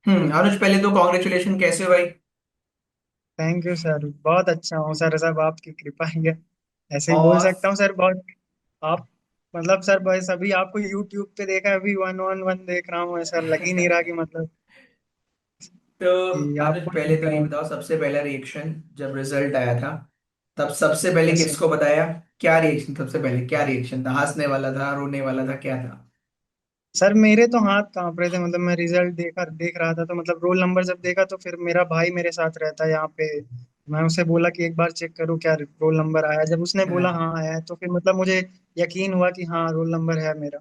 अनुज, पहले तो कॉन्ग्रेचुलेशन। कैसे हो भाई? थैंक यू सर, बहुत अच्छा हूँ सर। सब आपकी कृपा ही है। ऐसे ही बोल और सकता हूँ सर, बहुत। आप मतलब सर, बस अभी आपको यूट्यूब पे देखा, अभी वन ऑन वन देख रहा हूँ। ऐसा लग ही नहीं रहा कि मतलब तो कि अनुज, आपको पहले नहीं तो ये करा। बताओ, सबसे पहला रिएक्शन जब रिजल्ट आया था तब सबसे पहले यस सर। किसको बताया? क्या रिएक्शन? सबसे पहले क्या रिएक्शन था? हंसने वाला था, रोने वाला था, क्या था? सर मेरे तो हाथ कांप रहे थे। मतलब मैं रिजल्ट देख रहा था, तो मतलब रोल नंबर जब देखा तो फिर मेरा भाई मेरे साथ रहता है यहाँ पे। मैं उसे बोला कि एक बार चेक करूँ क्या रोल नंबर आया। जब उसने बोला हाँ। हाँ आया है, तो फिर मतलब मुझे यकीन हुआ कि हाँ रोल नंबर है मेरा।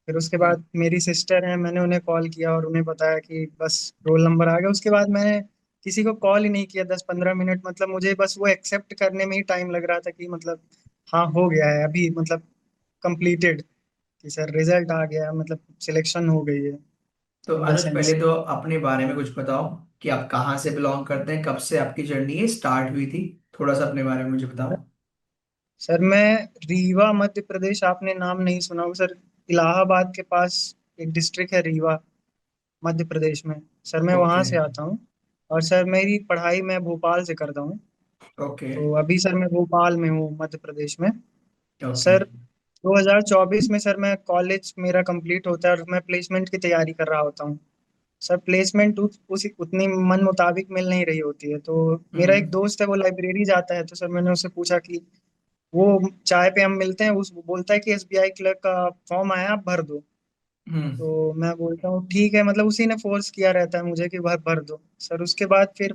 फिर उसके हम्म, बाद मेरी सिस्टर है, मैंने उन्हें कॉल किया और उन्हें बताया कि बस रोल नंबर आ गया। उसके बाद मैंने किसी को कॉल ही नहीं किया 10-15 मिनट। मतलब मुझे बस वो एक्सेप्ट करने में ही टाइम लग रहा था कि मतलब हाँ हो गया है अभी, मतलब कंप्लीटेड, कि सर रिजल्ट आ गया, मतलब सिलेक्शन हो गई है तो इन द अनुज, पहले सेंस। तो अपने बारे में कुछ बताओ कि आप कहाँ से बिलोंग करते हैं, कब से आपकी जर्नी है स्टार्ट हुई थी। थोड़ा सा अपने बारे में मुझे बताओ। सर मैं रीवा मध्य प्रदेश, आपने नाम नहीं सुना हो सर? इलाहाबाद के पास एक डिस्ट्रिक्ट है रीवा, मध्य प्रदेश में। सर मैं वहाँ ओके। से आता हूँ। और सर मेरी पढ़ाई मैं भोपाल से करता हूँ। ओके। तो अभी सर मैं भोपाल में हूँ, मध्य प्रदेश में। ओके। सर 2024 में सर मैं कॉलेज मेरा कंप्लीट होता है और मैं प्लेसमेंट की तैयारी कर रहा होता हूँ। सर प्लेसमेंट उसी उतनी मन मुताबिक मिल नहीं रही होती है। तो मेरा एक हम्म। दोस्त है, वो लाइब्रेरी जाता है। तो सर मैंने उससे पूछा कि वो चाय पे हम मिलते हैं, उस वो बोलता है कि एसबीआई क्लर्क का फॉर्म आया, आप भर दो। हम्म। तो मैं बोलता हूँ ठीक है, मतलब उसी ने फोर्स किया रहता है मुझे कि भर भर दो सर। उसके बाद फिर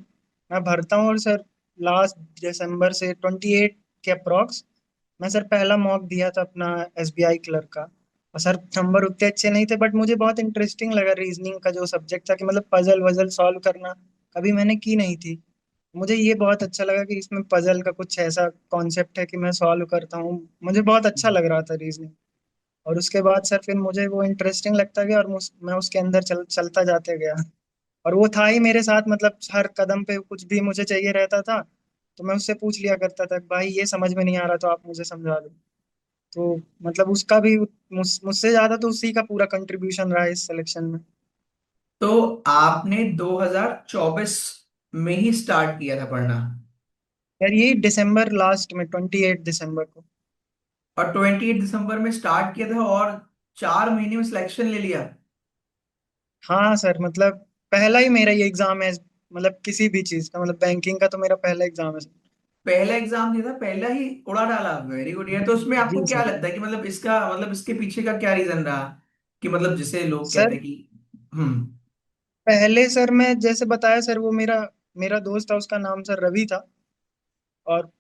मैं भरता हूँ। और सर लास्ट दिसंबर से 28 के अप्रॉक्स मैं सर पहला मॉक दिया था अपना एसबीआई क्लर्क का। और सर नंबर उतने अच्छे नहीं थे, बट मुझे बहुत इंटरेस्टिंग लगा रीजनिंग का जो सब्जेक्ट था, कि मतलब पजल वजल सॉल्व करना कभी मैंने की नहीं थी। मुझे ये बहुत अच्छा लगा कि इसमें पजल का कुछ ऐसा कॉन्सेप्ट है कि मैं सॉल्व करता हूँ। मुझे बहुत अच्छा लग रहा था रीजनिंग। और उसके बाद सर फिर मुझे वो इंटरेस्टिंग लगता गया और मैं उसके अंदर चलता जाते गया। और वो था ही मेरे साथ, मतलब हर कदम पे कुछ भी मुझे चाहिए रहता था तो मैं उससे पूछ लिया करता था, भाई ये समझ में नहीं आ रहा तो आप मुझे समझा दो। तो मतलब उसका भी मुझसे ज्यादा तो उसी का पूरा कंट्रीब्यूशन रहा है इस सिलेक्शन में। तो आपने 2024 में ही स्टार्ट किया था पढ़ना? यार यही दिसंबर लास्ट में, 28 दिसंबर को। और 28 दिसंबर में स्टार्ट किया था और 4 महीने में सिलेक्शन ले लिया? हाँ सर, मतलब पहला ही मेरा ये एग्जाम है, मतलब किसी भी चीज का, मतलब बैंकिंग का तो मेरा पहला एग्जाम है सर। पहला एग्जाम दिया था, पहला ही उड़ा डाला। वेरी गुड यार। तो उसमें आपको जी क्या सर। लगता है कि मतलब इसका मतलब इसके पीछे का क्या रीजन रहा कि मतलब जिसे लोग कहते सर हैं कि हम्म। पहले सर मैं जैसे बताया सर, वो मेरा मेरा दोस्त था, उसका नाम सर रवि था। और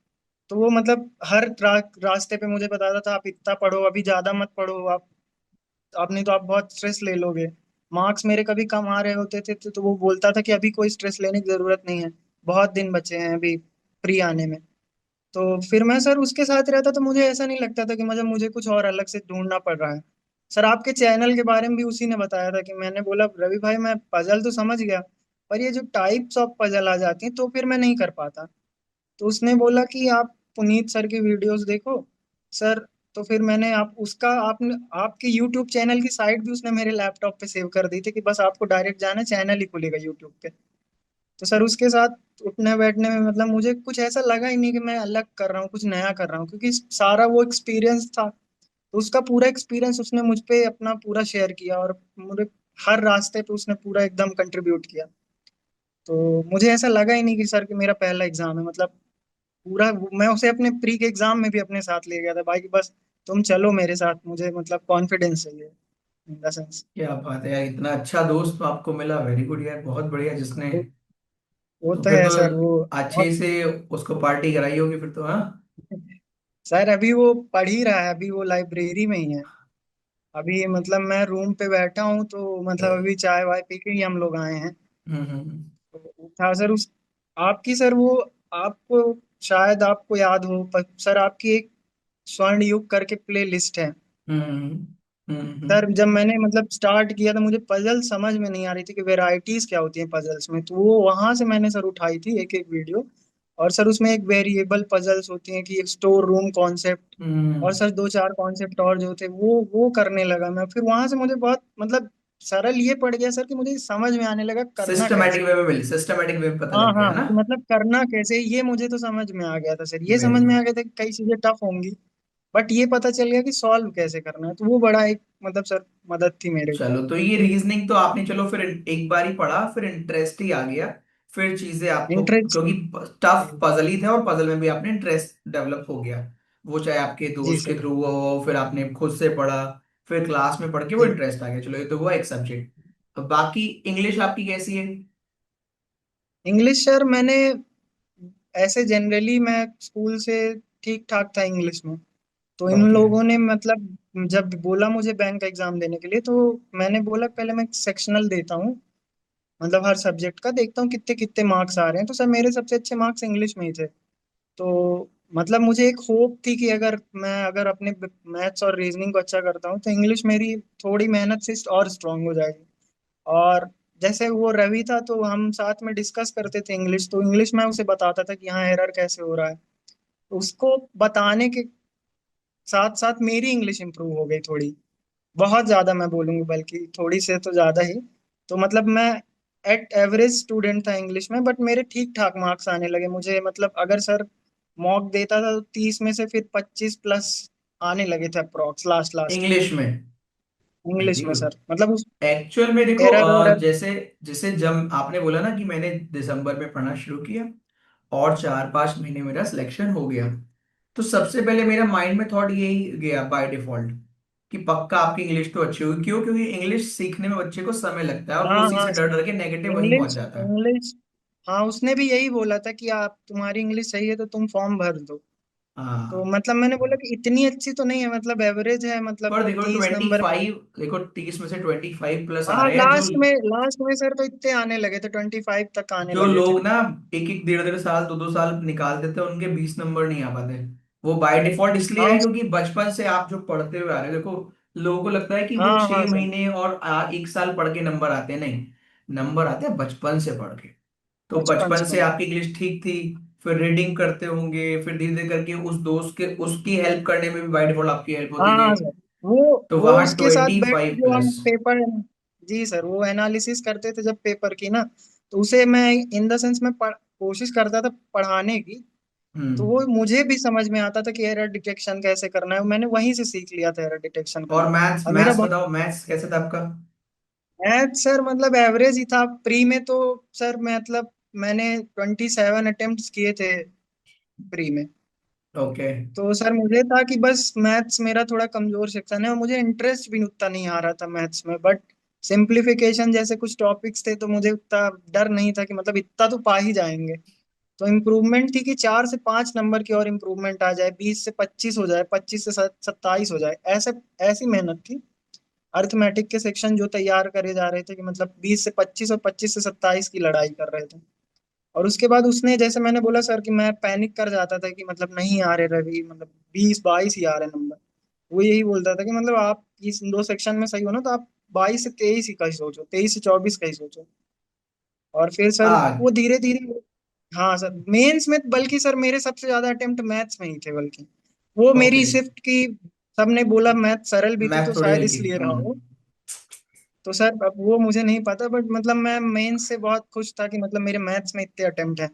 तो वो मतलब हर रास्ते पे मुझे बताता था, आप इतना पढ़ो, अभी ज्यादा मत पढ़ो, आप नहीं तो आप बहुत स्ट्रेस ले लोगे। मार्क्स मेरे कभी कम आ रहे होते थे तो वो बोलता था कि अभी कोई स्ट्रेस लेने की जरूरत नहीं है, बहुत दिन बचे हैं अभी प्री आने में। तो फिर मैं सर उसके साथ रहता तो मुझे ऐसा नहीं लगता था कि मुझे मुझे कुछ और अलग से ढूंढना पड़ रहा है। सर आपके चैनल के बारे में भी उसी ने बताया था, कि मैंने बोला रवि भाई मैं पजल तो समझ गया, पर ये जो टाइप्स ऑफ पजल आ जाती हैं तो फिर मैं नहीं कर पाता। तो उसने बोला कि आप पुनीत सर की वीडियोस देखो सर। तो फिर मैंने आप उसका आपने आपके यूट्यूब चैनल की साइट भी उसने मेरे लैपटॉप पे सेव कर दी थी, कि बस आपको डायरेक्ट जाना है, चैनल ही खुलेगा यूट्यूब पे। तो सर उसके साथ उठने बैठने में मतलब मुझे कुछ ऐसा लगा ही नहीं कि मैं अलग कर रहा हूँ, कुछ नया कर रहा हूँ, क्योंकि सारा वो एक्सपीरियंस था। तो उसका पूरा एक्सपीरियंस उसने मुझ पे अपना पूरा शेयर किया, और मुझे हर रास्ते पे उसने पूरा एकदम कंट्रीब्यूट किया। तो मुझे ऐसा लगा ही नहीं कि सर कि मेरा पहला एग्जाम है, मतलब पूरा मैं उसे अपने प्री के एग्जाम में भी अपने साथ ले गया था भाई, कि बस तुम चलो मेरे साथ, मुझे मतलब कॉन्फिडेंस चाहिए इन द सेंस। क्या बात है यार, इतना अच्छा दोस्त आपको मिला। वेरी गुड यार, बहुत बढ़िया। जिसने वो तो तो फिर है तो सर, वो अच्छे बहुत। से उसको पार्टी कराई होगी फिर तो, हाँ? सर अभी वो पढ़ ही रहा है, अभी वो लाइब्रेरी में ही है। अभी मतलब मैं रूम पे बैठा हूँ, तो मतलब अभी चाय वाय पी के ही हम लोग आए हैं। तो था सर उस आपकी सर वो आपको शायद आपको याद हो, पर सर आपकी एक स्वर्ण युग करके प्ले लिस्ट है। हम्म। हम्म। सर जब मैंने मतलब स्टार्ट किया था, मुझे पजल समझ में नहीं आ रही थी कि वेराइटीज क्या होती हैं पजल्स में, तो वो वहां से मैंने सर उठाई थी एक एक वीडियो। और सर उसमें एक वेरिएबल पजल्स होती हैं कि एक स्टोर रूम कॉन्सेप्ट, और हम्म। सर दो चार कॉन्सेप्ट और जो थे वो करने लगा मैं। फिर वहां से मुझे बहुत मतलब सरल ये पड़ गया सर कि मुझे समझ में आने लगा करना सिस्टमेटिक कैसे। वे में मिल सिस्टमेटिक वे में पता हाँ लग गया हाँ, है ना। कि मतलब करना कैसे ये मुझे तो समझ में आ गया था सर, ये वेरी समझ में आ गुड। गया था कि कई चीजें टफ होंगी, बट ये पता चल गया कि सॉल्व कैसे करना है, तो वो बड़ा एक मतलब सर मदद थी मेरे को। चलो, तो ये रीजनिंग तो आपने चलो फिर एक बार ही पढ़ा, फिर इंटरेस्ट ही आ गया, फिर चीजें आपको, इंटरेस्ट। क्योंकि टफ पजल ही था और पजल में भी आपने इंटरेस्ट डेवलप हो गया। वो चाहे आपके जी दोस्त के सर। थ्रू हो, फिर आपने खुद से पढ़ा, फिर क्लास में पढ़ के वो जी। इंटरेस्ट आ गया। चलो, ये तो हुआ एक सब्जेक्ट। तो बाकी इंग्लिश आपकी कैसी है? इंग्लिश सर मैंने ऐसे जनरली मैं स्कूल से ठीक ठाक था इंग्लिश में। तो इन ओके। लोगों ने मतलब जब बोला मुझे बैंक एग्जाम देने के लिए, तो मैंने बोला पहले मैं सेक्शनल देता हूँ, मतलब हर सब्जेक्ट का देखता हूँ कितने कितने मार्क्स आ रहे हैं। तो सर मेरे सबसे अच्छे मार्क्स इंग्लिश में ही थे। तो मतलब मुझे एक होप थी कि अगर अपने मैथ्स और रीजनिंग को अच्छा करता हूँ तो इंग्लिश मेरी थोड़ी मेहनत से और स्ट्रांग हो जाएगी। और जैसे वो रवि था तो हम साथ में डिस्कस करते थे इंग्लिश, तो इंग्लिश में उसे बताता था कि हाँ एरर कैसे हो रहा है। उसको बताने के साथ साथ मेरी इंग्लिश इंप्रूव हो गई थोड़ी, बहुत ज्यादा मैं बोलूंगी, बल्कि थोड़ी से तो ज्यादा ही। तो मतलब मैं एट एवरेज स्टूडेंट था इंग्लिश में, बट मेरे ठीक ठाक मार्क्स आने लगे मुझे, मतलब अगर सर मॉक देता था तो 30 में से फिर 25 प्लस आने लगे थे अप्रोक्स लास्ट लास्ट में। इंग्लिश में? वेरी इंग्लिश में गुड। सर मतलब उस एक्चुअल में देखो, एरर वरर। जैसे जैसे जब आपने बोला ना कि मैंने दिसंबर में पढ़ना शुरू किया और 4-5 महीने मेरा सिलेक्शन हो गया, तो सबसे पहले मेरा माइंड में थॉट यही गया बाय डिफॉल्ट कि पक्का आपकी इंग्लिश तो अच्छी होगी। क्यों? क्योंकि इंग्लिश सीखने में बच्चे को समय लगता है और वो हाँ उसी हाँ से डर सर। डर के नेगेटिव वहीं पहुंच इंग्लिश जाता है। इंग्लिश। हाँ उसने भी यही बोला था कि आप तुम्हारी इंग्लिश सही है तो तुम फॉर्म भर दो। तो हाँ, मतलब मैंने बोला कि इतनी अच्छी तो नहीं है, मतलब एवरेज है, मतलब पर देखो 30 नंबर। 25, देखो 30 में से 25 प्लस आ हाँ रहे हैं। जो लास्ट में सर तो इतने आने लगे थे, 25 तक आने जो लगे थे। लोग ना एक एक डेढ़ डेढ़ साल 2-2 साल निकाल देते हैं, उनके 20 नंबर नहीं आ पाते। वो बाय डिफॉल्ट इसलिए हाँ है क्योंकि बचपन से आप जो पढ़ते हुए आ रहे हो। देखो, लोगों को लगता है कि वो हाँ हाँ छह सर। महीने और 1 साल पढ़ के नंबर आते हैं। नहीं, नंबर आते हैं बचपन से पढ़ के। तो बचपन बचपन से से पढ़ा। आपकी इंग्लिश ठीक थी, फिर रीडिंग करते होंगे, फिर धीरे धीरे करके उस दोस्त के उसकी हेल्प करने में भी बाय डिफॉल्ट आपकी हेल्प हाँ होती हाँ गई। सर। वो तो वो वहां उसके साथ ट्वेंटी बैठ के फाइव जो हम प्लस पेपर, जी सर वो एनालिसिस करते थे जब पेपर की ना, तो उसे मैं इन द सेंस में कोशिश करता था पढ़ाने की। तो हम्म। वो मुझे भी समझ में आता था कि एरर डिटेक्शन कैसे करना है, मैंने वहीं से सीख लिया था एरर डिटेक्शन और करना। मैथ्स और मेरा मैथ्स बहुत बताओ, मैथ्स कैसे था आपका? मैथ सर मतलब एवरेज ही था प्री में तो। सर मतलब मैंने 27 अटेम्प्ट किए थे प्री में। ओके। तो सर मुझे था कि बस मैथ्स मेरा थोड़ा कमजोर सेक्शन है और मुझे इंटरेस्ट भी उतना नहीं आ रहा था मैथ्स में, बट सिंप्लीफिकेशन जैसे कुछ टॉपिक्स थे तो मुझे उतना डर नहीं था कि मतलब इतना तो पा ही जाएंगे। तो इम्प्रूवमेंट थी कि 4 से 5 नंबर की और इम्प्रूवमेंट आ जाए, 20 से 25 हो जाए, 25 से 27 हो जाए, ऐसे ऐसी मेहनत थी। अर्थमेटिक के सेक्शन जो तैयार करे जा रहे थे कि मतलब 20 से 25 और 25 से 27 की लड़ाई कर रहे थे। और उसके बाद उसने जैसे मैंने बोला सर कि मैं पैनिक कर जाता था कि मतलब नहीं आ रहे रवि, मतलब 20 22 ही आ रहे नंबर। वो यही बोलता था कि मतलब आप इस दो सेक्शन में सही हो ना तो आप 22 से 23 ही का ही सोचो, 23 से 24 का ही सोचो। और फिर सर आ वो धीरे धीरे। हाँ सर मेंस में बल्कि सर मेरे सबसे ज्यादा अटेम्प्ट मैथ्स में ही थे, बल्कि वो ओके। मेरी शिफ्ट की। सबने बोला मैथ सरल भी थी तो मैथ थोड़ी शायद हल्की। इसलिए रहा हम्म। हो। तो सर अब वो मुझे नहीं पता, बट मतलब मैं मेंस से बहुत खुश था कि मतलब मेरे मैथ्स में इतने अटेम्प्ट हैं।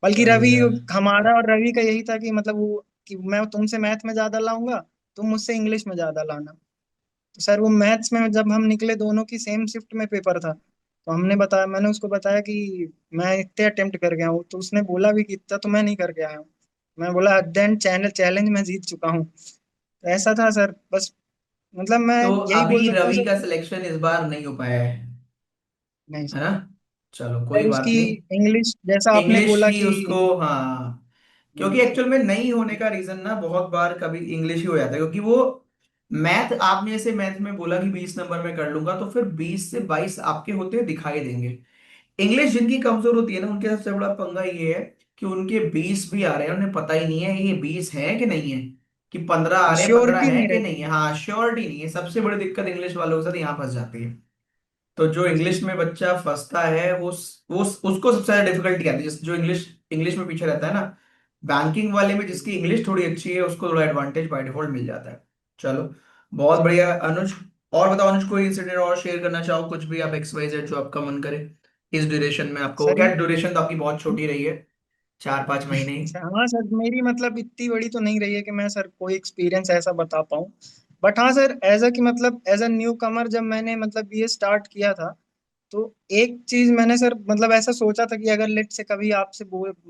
बल्कि चलो रवि, यार। हमारा और रवि का यही था कि मतलब वो कि मैं तुमसे मैथ में ज्यादा लाऊंगा, तुम मुझसे इंग्लिश में ज्यादा लाना। तो सर वो मैथ्स में जब हम निकले दोनों की सेम शिफ्ट में पेपर था, तो मैंने उसको बताया कि मैं इतने अटेम्प्ट कर गया हूँ, तो उसने बोला भी कि इतना तो मैं नहीं करके आया हूँ। मैं बोला देन चैनल चैलेंज मैं जीत चुका हूँ। तो ऐसा था सर बस, मतलब मैं तो यही बोल अभी सकता हूँ रवि सर का कि सिलेक्शन इस बार नहीं हो पाया है, नहीं है सर। ना? चलो, कोई सर बात उसकी नहीं। इंग्लिश जैसा आपने इंग्लिश बोला ही कि उसको, हाँ, क्योंकि नहीं सर। एक्चुअल में नहीं होने का रीजन ना बहुत बार कभी इंग्लिश ही हो जाता है, क्योंकि वो मैथ, आपने ऐसे मैथ में बोला कि 20 नंबर में कर लूंगा, तो फिर 20 से 22 आपके होते हुए दिखाई देंगे। इंग्लिश जिनकी कमजोर होती है ना, उनके सबसे बड़ा पंगा ये है कि उनके 20 भी आ रहे हैं, उन्हें पता ही नहीं है ये 20 है कि नहीं है, कि 15 आ रहे हैं, 15 श्योरिटी है नहीं कि नहीं है। रहती। हाँ, श्योरिटी नहीं है। सबसे बड़ी दिक्कत इंग्लिश वालों के साथ यहाँ फंस जाती है। तो जो जी इंग्लिश में बच्चा फंसता है वो उसको सबसे ज्यादा डिफिकल्टी आती है, जो इंग्लिश इंग्लिश में पीछे रहता है ना। बैंकिंग वाले में जिसकी इंग्लिश थोड़ी अच्छी है, उसको थोड़ा एडवांटेज बाय डिफॉल्ट मिल जाता है। चलो, बहुत बढ़िया अनुज। और बताओ अनुज, कोई इंसिडेंट और शेयर करना चाहो, कुछ भी आप, एक्स वाई जेड जो आपका मन करे इस ड्यूरेशन में आपको, सर क्या ड्यूरेशन तो आपकी बहुत छोटी रही है, 4-5 महीने ही। हाँ सर, मेरी मतलब इतनी बड़ी तो नहीं रही है कि मैं सर कोई एक्सपीरियंस ऐसा बता पाऊँ। बट हाँ सर, एज अ कि मतलब एज अ न्यू कमर जब मैंने मतलब ये स्टार्ट किया था, तो एक चीज मैंने सर मतलब ऐसा सोचा था कि अगर लेट से कभी आपसे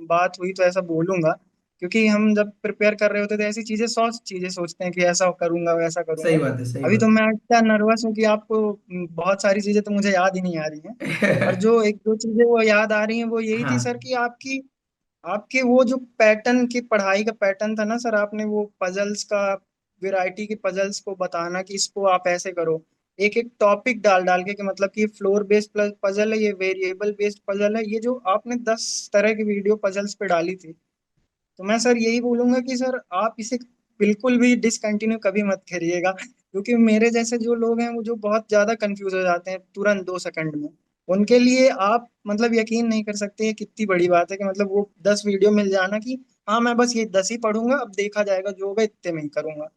बात हुई तो ऐसा बोलूंगा। क्योंकि हम जब प्रिपेयर कर रहे होते थे ऐसी चीजें, 100 चीजें सोचते हैं कि ऐसा करूंगा वैसा सही करूंगा। बात है, सही अभी तो बात मैं इतना नर्वस हूँ कि आपको बहुत सारी चीजें तो मुझे याद ही नहीं आ रही हैं। पर है। जो एक दो चीजें वो याद आ रही हैं वो यही थी सर हाँ, कि आपकी आपके वो जो पैटर्न की पढ़ाई का पैटर्न था ना सर, आपने वो पजल्स का वैरायटी के पजल्स को बताना कि इसको आप ऐसे करो, एक एक टॉपिक डाल डाल के कि मतलब कि फ्लोर बेस्ड पजल है, ये वेरिएबल बेस्ड पजल है, ये जो आपने 10 तरह की वीडियो पजल्स पे डाली थी। तो मैं सर यही बोलूंगा कि सर आप इसे बिल्कुल भी डिसकंटिन्यू कभी मत करिएगा, क्योंकि मेरे जैसे जो लोग हैं वो जो बहुत ज्यादा कंफ्यूज हो जाते हैं तुरंत 2 सेकंड में, उनके लिए आप मतलब यकीन नहीं कर सकते ये कितनी बड़ी बात है कि मतलब वो 10 वीडियो मिल जाना कि हाँ मैं बस ये 10 ही पढ़ूंगा, अब देखा जाएगा जो होगा इतने में ही करूंगा।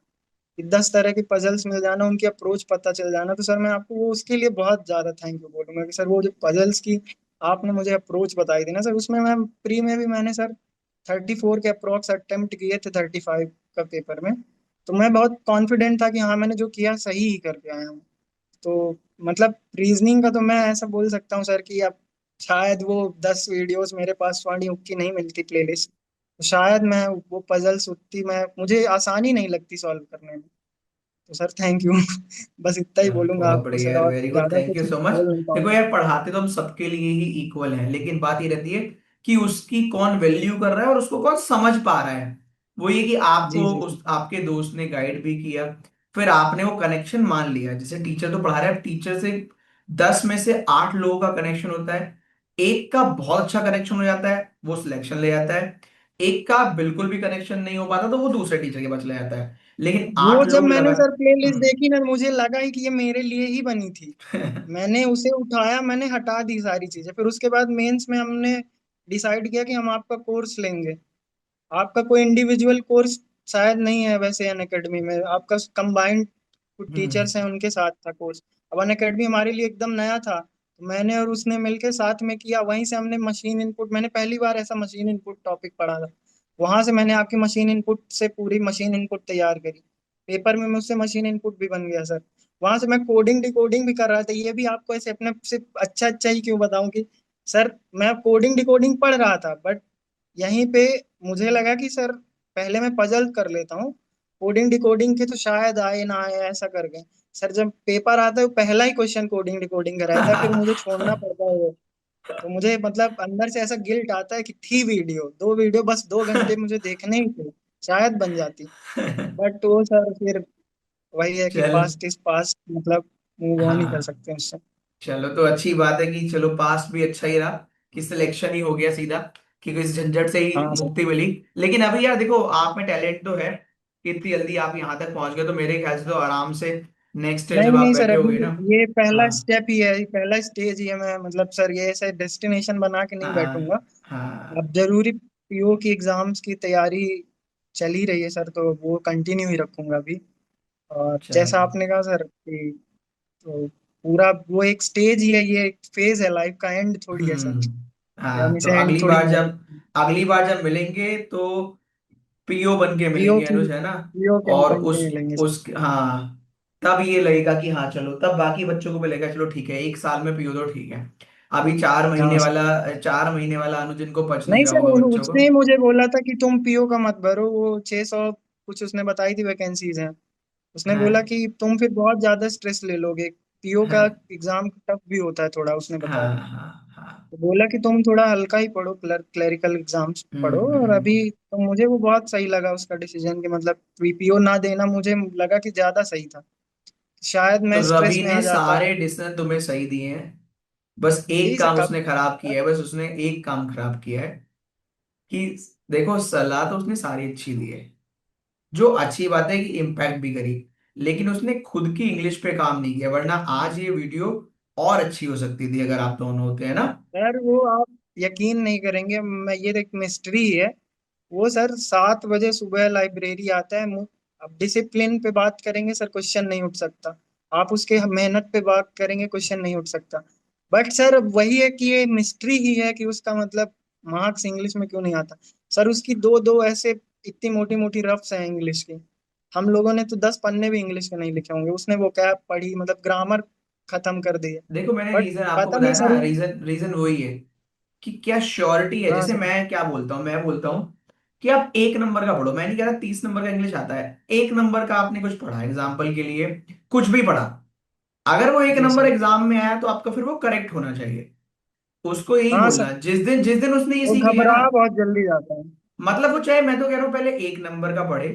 ये 10 तरह के पजल्स मिल जाना, उनकी अप्रोच पता चल जाना, तो सर मैं आपको वो उसके लिए बहुत ज्यादा थैंक यू बोलूंगा कि सर वो जो पजल्स की आपने मुझे अप्रोच बताई थी ना सर, उसमें मैं प्री में भी मैंने सर 34 के अप्रोक्स अटेम्प्ट किए थे 35 का पेपर में। तो मैं बहुत कॉन्फिडेंट था कि हाँ मैंने जो किया सही ही करके आया हूँ। तो मतलब रीजनिंग का तो मैं ऐसा बोल सकता हूँ सर कि अब शायद वो 10 वीडियोस मेरे पास स्वाणी की नहीं मिलती प्लेलिस्ट, तो शायद मैं वो पजल्स उतनी मैं मुझे आसानी नहीं लगती सॉल्व करने में। तो सर थैंक यू बस इतना ही यार बोलूंगा बहुत आपको बढ़िया सर, यार, और वेरी गुड, ज्यादा थैंक कुछ यू सो मच। बोल नहीं देखो पाऊंगा। यार, पढ़ाते तो हम सबके लिए ही इक्वल हैं, लेकिन बात ये रहती है कि उसकी कौन वैल्यू कर रहा है और उसको कौन समझ पा रहा है। वो ये कि जी आपको जी उस आपके दोस्त ने गाइड भी किया, फिर आपने वो कनेक्शन मान लिया, जैसे टीचर तो पढ़ा रहा है, टीचर से 10 में से 8 लोगों का कनेक्शन होता है, एक का बहुत अच्छा कनेक्शन हो जाता है, वो सिलेक्शन ले जाता है, एक का बिल्कुल भी कनेक्शन नहीं हो पाता तो वो दूसरे टीचर के पास ले जाता है, लेकिन वो आठ जब लोग मैंने लगा। सर प्लेलिस्ट देखी ना मुझे लगा ही कि ये मेरे लिए ही बनी थी। मैंने उसे उठाया, मैंने हटा दी सारी चीजें, फिर उसके बाद मेंस में हमने डिसाइड किया कि हम आपका कोर्स लेंगे। आपका कोई इंडिविजुअल कोर्स शायद नहीं है वैसे अन अकेडमी में, आपका कंबाइंड कुछ हम्म टीचर्स हैं उनके साथ था कोर्स। अब अन अकेडमी हमारे लिए एकदम नया था, तो मैंने और उसने मिलके साथ में किया, वहीं से हमने मशीन इनपुट, मैंने पहली बार ऐसा मशीन इनपुट टॉपिक पढ़ा था। वहां से मैंने आपकी मशीन इनपुट से पूरी मशीन इनपुट तैयार करी, पेपर में मुझसे मशीन इनपुट भी बन गया सर। वहां से मैं कोडिंग डिकोडिंग भी कर रहा था, ये भी आपको ऐसे अपने से अच्छा अच्छा ही क्यों बताऊं कि सर मैं कोडिंग डिकोडिंग पढ़ रहा था, बट यहीं पे मुझे लगा कि सर पहले मैं पजल कर लेता हूँ, कोडिंग डिकोडिंग के तो शायद आए ना आए ऐसा कर गए। सर जब पेपर आता है पहला ही क्वेश्चन कोडिंग डिकोडिंग का रहता है, फिर मुझे छोड़ना पड़ता है वो। तो मुझे मतलब अंदर से ऐसा गिल्ट आता है कि थी वीडियो, 2 वीडियो बस 2 घंटे मुझे देखने ही थे, शायद बन जाती। बट वो सर फिर वही है कि चल, पास्ट इज पास्ट, मतलब मूव ऑन ही कर हाँ, सकते हैं उससे। चलो तो अच्छी बात है कि चलो पास भी अच्छा ही रहा, कि सिलेक्शन ही हो गया सीधा, कि इस झंझट से ही हाँ सर। मुक्ति मिली। लेकिन अभी यार देखो, आप में टैलेंट तो है कि इतनी जल्दी आप यहाँ तक पहुंच गए, तो मेरे ख्याल से तो आराम से नेक्स्ट जब नहीं आप नहीं सर, बैठे अभी होगे ना। ये पहला हाँ, स्टेप ही है, ये पहला स्टेज ही है। मैं मतलब सर ये ऐसे डेस्टिनेशन बना के नहीं बैठूंगा। हाँ, हाँ, अब जरूरी पीओ की एग्जाम्स की तैयारी चल ही रही है सर, तो वो कंटिन्यू ही रखूंगा अभी। और जैसा चलो, आपने कहा सर कि तो पूरा वो एक स्टेज ही है, ये एक फेज है, लाइफ का एंड थोड़ी है सर, हम हाँ, तो इसे एंड अगली थोड़ी बार कर जब सकते। अगली बार जब मिलेंगे तो पीओ बन के पीओ मिलेंगे की अनुज, है ना। पीओ के और बन के मिलेंगे सर। उस हाँ, तब ये लगेगा कि हाँ चलो, तब बाकी बच्चों को भी लगेगा चलो ठीक है, एक साल में पीओ तो ठीक है। अभी चार हाँ महीने सर। वाला 4 महीने वाला अनुज इनको पच नहीं नहीं रहा सर, होगा बच्चों को। उसने मुझे बोला था कि तुम पीओ का मत भरो, वो 600 कुछ उसने बताई थी वैकेंसीज हैं। उसने बोला हाँ, कि तुम फिर बहुत ज्यादा स्ट्रेस ले लोगे, पीओ का हाँ, एग्जाम टफ भी होता है थोड़ा, उसने बताया। हाँ, हाँ, हाँ। तो बोला कि तुम थोड़ा हल्का ही पढ़ो, क्लरिकल एग्जाम्स पढ़ो। और अभी तो मुझे वो बहुत सही लगा उसका डिसीजन कि मतलब पीओ ना देना, मुझे लगा कि ज्यादा सही था, शायद तो मैं स्ट्रेस रवि में ने आ जाता। सारे डिसीजन तुम्हें सही दिए हैं, बस जी एक सर काम कब। उसने खराब किया है, बस उसने एक काम खराब किया है कि देखो, सलाह तो उसने सारी अच्छी दी है, जो अच्छी बात है कि इम्पैक्ट भी करी, लेकिन उसने खुद की इंग्लिश पे काम नहीं किया, वरना आज ये वीडियो और अच्छी हो सकती थी अगर आप दोनों होते हैं ना। सर वो आप यकीन नहीं करेंगे, मैं ये एक मिस्ट्री है। वो सर 7 बजे सुबह लाइब्रेरी आता है, अब डिसिप्लिन पे बात करेंगे सर, क्वेश्चन नहीं उठ सकता। आप उसके मेहनत पे बात करेंगे, क्वेश्चन नहीं उठ सकता। बट सर वही है कि ये मिस्ट्री ही है कि उसका मतलब मार्क्स इंग्लिश में क्यों नहीं आता। सर उसकी दो दो ऐसे इतनी मोटी मोटी रफ्स हैं इंग्लिश की। हम लोगों ने तो 10 पन्ने भी इंग्लिश के नहीं लिखे होंगे, उसने वो क्या पढ़ी, मतलब ग्रामर खत्म कर दी है। देखो मैंने बट रीजन आपको पता नहीं बताया सर ना, रीजन रीजन वही है कि क्या श्योरिटी है। हाँ जैसे सर। मैं क्या बोलता हूँ, मैं बोलता हूँ कि आप 1 नंबर का पढ़ो, मैं नहीं कह रहा 30 नंबर का इंग्लिश आता है। 1 नंबर का आपने कुछ पढ़ा एग्जाम्पल के लिए, कुछ भी पढ़ा, अगर वो एक जी नंबर सर। एग्जाम में आया तो आपका फिर वो करेक्ट होना चाहिए। उसको यही हाँ बोलना, सर, जिस दिन उसने ये वो सीख लिया घबरा ना, बहुत जल्दी जाता है। मतलब वो चाहे, मैं तो कह रहा हूँ पहले 1 नंबर का पढ़े,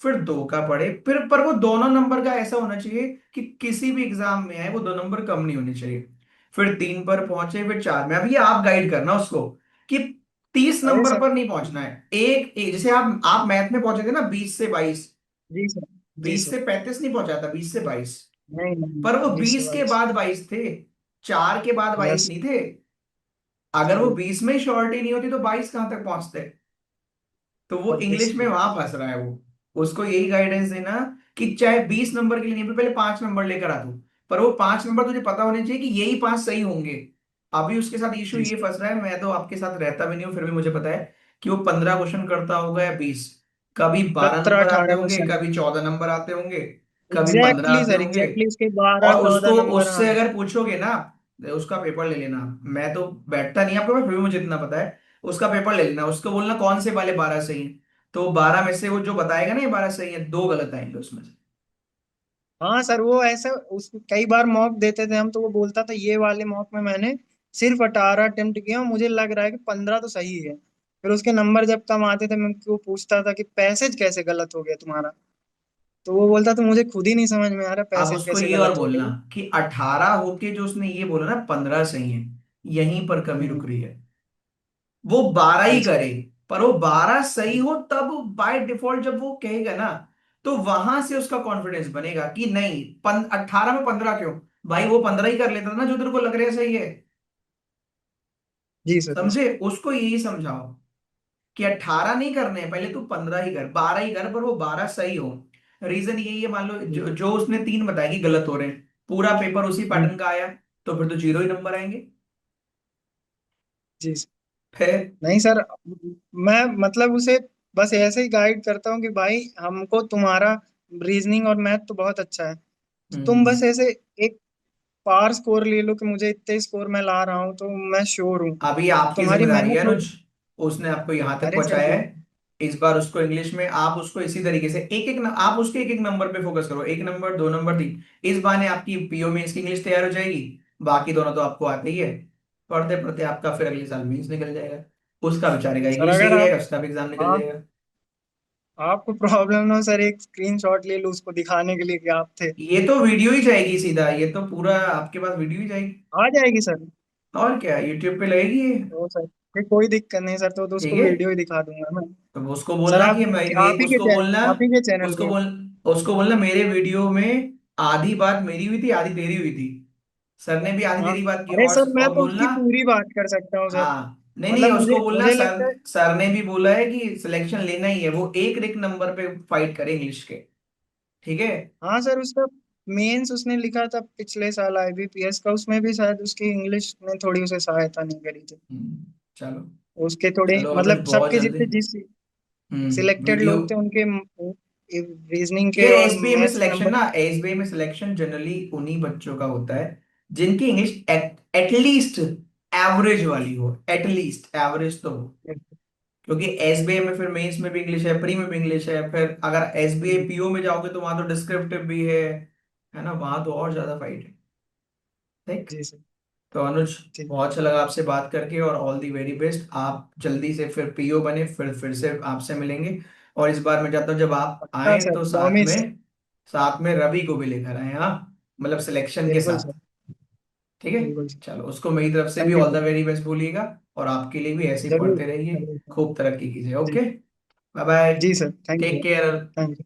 फिर 2 का पढ़े, फिर पर वो दोनों नंबर का ऐसा होना चाहिए कि किसी भी एग्जाम में आए वो 2 नंबर कम नहीं होने चाहिए। फिर 3 पर पहुंचे, फिर 4 में। अब ये आप गाइड करना उसको कि 30 अरे नंबर सर। पर नहीं पहुंचना है। जैसे आप मैथ में पहुंचे थे ना 20 से 22, जी सर। जी 20 से 35 नहीं पहुंचा था, 20 से 22। नहीं नहीं, पर वो 20 से 20 के 22 बाद 22 थे, 4 के बाद 22 यस। नहीं थे। अगर वो जी। 20 में श्योरिटी नहीं होती तो 22 कहां तक पहुंचते। तो वो इंग्लिश में ऑब्वियसली। वहां फंस रहा है वो। उसको यही गाइडेंस देना कि चाहे 20 नंबर के लिए नहीं, पहले 5 नंबर लेकर आ तू, पर वो 5 नंबर तुझे पता होने चाहिए कि यही 5 सही होंगे। अभी उसके साथ इशू जी ये सर। फंस रहा है, मैं तो आपके साथ रहता भी नहीं हूँ फिर भी मुझे पता है कि वो 15 क्वेश्चन करता होगा या 20। कभी 12 17 नंबर आते 18 होंगे, क्वेश्चन कभी 14 नंबर आते होंगे, कभी 15 एग्जैक्टली आते सर, होंगे। एग्जैक्टली उसके 12 और 14 उसको, नंबर उससे हाँ। अगर पूछोगे ना, उसका पेपर ले लेना। मैं तो बैठता नहीं आपके पास, फिर भी मुझे इतना पता है। उसका पेपर ले लेना, उसको बोलना कौन से वाले 12 सही हैं, तो 12 में से वो जो बताएगा ना ये 12 सही है, 2 गलत आएंगे उसमें से। हाँ सर, वो ऐसा उस कई बार मॉक देते थे हम, तो वो बोलता था ये वाले मॉक में मैंने सिर्फ 18 अटेम्प्ट किया हूँ, मुझे लग रहा है कि 15 तो सही है। फिर उसके नंबर जब कम आते थे मैं उसको पूछता था कि पैसेज कैसे गलत हो गया तुम्हारा। तो वो बोलता था मुझे खुद ही नहीं समझ में आ रहा अब पैसेज उसको कैसे ये और गलत हो बोलना गए। कि 18 होके जो उसने ये बोला ना 15 सही है, यहीं पर कमी रुक हम्म। रही है। वो 12 ही जी सर। करे, पर वो 12 सही हो तब बाय डिफॉल्ट जब वो कहेगा ना, तो वहां से उसका कॉन्फिडेंस बनेगा कि नहीं 18 में 15 क्यों, भाई वो 15 ही कर लेता था ना जो तेरे को लग रहा है सही है। जी सर। जी सर। समझे, उसको यही समझाओ कि 18 नहीं करने हैं, पहले तू 15 ही कर, 12 ही कर, पर वो 12 सही हो। रीजन यही है, मान लो जी। जो उसने 3 बताया कि गलत हो रहे हैं, पूरा पेपर उसी हम्म। पैटर्न का आया, तो फिर तो 0 ही नंबर आएंगे। जी सर। फिर नहीं सर, मैं मतलब उसे बस ऐसे ही गाइड करता हूँ कि भाई हमको तुम्हारा रीजनिंग और मैथ तो बहुत अच्छा है, तो तुम हम्म, बस ऐसे एक पार स्कोर ले लो कि मुझे इतने स्कोर मैं ला रहा हूँ तो मैं श्योर हूँ। अभी आपकी तुम्हारी जिम्मेदारी है मेहनत अनुज, होगी। उसने आपको यहां तक अरे सर पहुंचाया है। बिल्कुल। इस बार उसको इंग्लिश में आप उसको इसी तरीके से आप उसके एक एक नंबर पे फोकस करो, 1 नंबर, 2 नंबर, 3। इस बहाने आपकी पीओ में इसकी इंग्लिश तैयार हो जाएगी। बाकी दोनों तो आपको आते ही है। पढ़ते पढ़ते आपका फिर अगले साल मेंस निकल जाएगा, उसका बेचारे का सर इंग्लिश सही अगर रहेगा, उसका भी एग्जाम निकल आप जाएगा। आपको प्रॉब्लम ना हो सर, एक स्क्रीनशॉट ले लो उसको दिखाने के लिए कि आप थे। ये तो वीडियो ही जाएगी सीधा, ये तो पूरा आपके पास वीडियो ही जाएगी। आ जाएगी सर। और क्या, यूट्यूब पे लगेगी ये। तो सर फिर कोई दिक्कत नहीं सर, तो ठीक उसको है, वीडियो ही दिखा दूंगा मैं। तो उसको सर बोलना कि आप ही के उसको बोलना, चैनल, आप ही के चैनल उसको पे। बोल उसको बोलना मेरे वीडियो में आधी बात मेरी हुई थी, आधी तेरी हुई थी। सर ने भी आधी हाँ। तेरी बात की, अरे सर मैं और तो उसकी बोलना। पूरी बात कर सकता हूँ सर। हाँ, नहीं नहीं, मतलब उसको मुझे बोलना मुझे सर, लगता है। सर ने भी बोला है कि सिलेक्शन लेना ही है, वो एक एक नंबर पे फाइट करे इंग्लिश के। ठीक है। हाँ सर, उसका मेंस उसने लिखा था पिछले साल आईबीपीएस का, उसमें भी शायद उसकी इंग्लिश ने थोड़ी उसे सहायता नहीं करी थी। चलो। उसके थोड़े चलो अनुज, मतलब बहुत सबके जल्दी। जितने जिस सिलेक्टेड वीडियो। लोग थे उनके रीजनिंग के ये और एसबीए में मैथ्स के सिलेक्शन नंबर। ना, एसबीए में सिलेक्शन जनरली उन्हीं बच्चों का होता है जिनकी इंग्लिश एटलीस्ट एवरेज वाली हो, एटलीस्ट एवरेज तो हो। क्योंकि एसबीआई में फिर मेंस में भी इंग्लिश है, प्री में भी इंग्लिश है, फिर अगर एसबीआई पीओ में जाओगे तो वहां तो डिस्क्रिप्टिव भी है ना, वहां तो और ज्यादा फाइट है। ठीक। जी सर। तो अनुज, ठीक। बहुत अच्छा लगा आपसे बात करके, और ऑल दी वेरी बेस्ट। आप जल्दी से फिर पीओ बने, फिर से आपसे मिलेंगे। और इस बार मैं चाहता हूँ जब आप पक्का आए सर, तो प्रॉमिस। साथ में रवि को भी लेकर आए, हाँ, मतलब सिलेक्शन के बिल्कुल साथ। सर। ठीक है। बिल्कुल सर। चलो, उसको मेरी तरफ से भी thank you all the sir. Very best बोलिएगा। और आपके लिए भी ऐसे ही जरूर पढ़ते रहिए, जरूर सर। खूब तरक्की कीजिए। जी। Okay, bye bye. जी sir, thank you. Take care. Thank you.